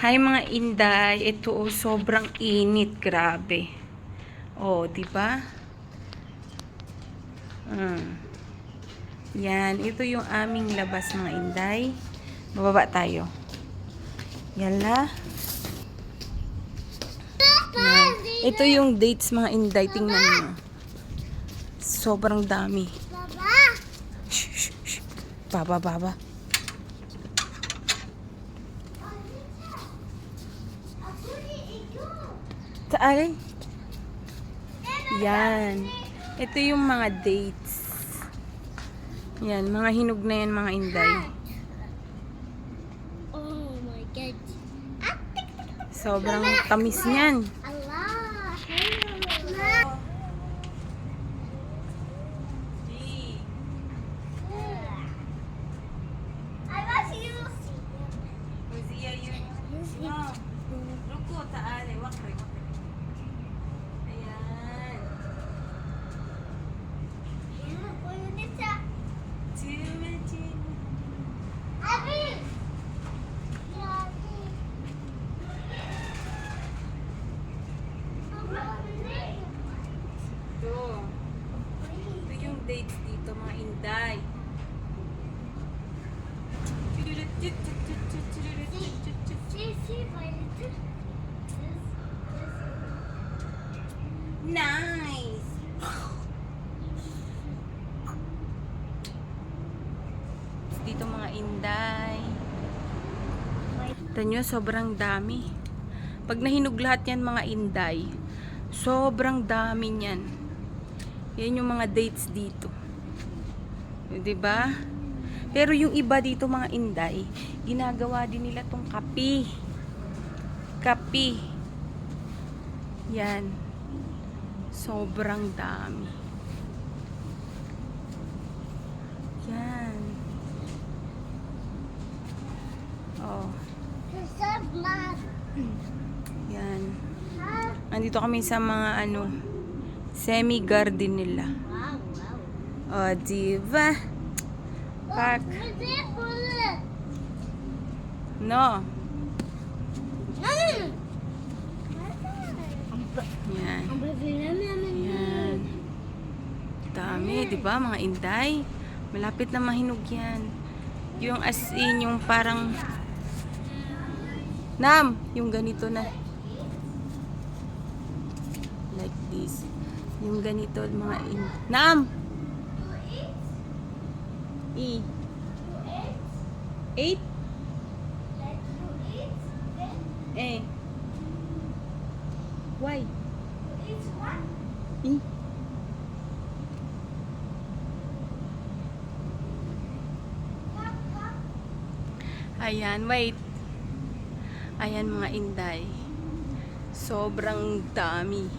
Hi mga inday, ito sobrang init, grabe. Oh, 'di ba? Yan, ito yung aming labas mga inday. Bababa tayo. Yala. Yan. Ito yung dates mga inday, tingnan niyo. Sobrang dami. Shh, shh, shh. Baba. Saan? Yan. Ito yung mga dates. Yan, mga hinog na yan mga inday. Oh my God. Sobrang tamis niyan. Allah. I want you. Ruko, taale, wakre. Ayan. Ito yung dates dito mga inday. Nice! Dito mga inday. Ito nyo, sobrang dami. Pag nahinog lahat yan mga inday, sobrang dami niyan. Yan yung mga dates dito. Diba? Pero yung iba dito mga inday, ginagawa din nila tong kapi. Kapi. Yan. Sobrang dami. Yan. Oh. Yan. Andito kami sa mga semi-garden nila. Oh, diba? Park. No. Yan. Yan. Dami, diba mga inday? Malapit na mahinog yan. Yung as in, yung parang yung ganito na. Like this. Yung ganito, mga E. 8? Eh. Why? E. Ayan, wait. Ayan mga inday. Sobrang dami.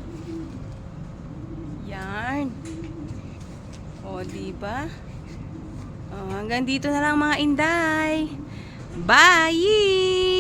Yan. O, diba? O, hanggang dito na lang mga inday. Bye!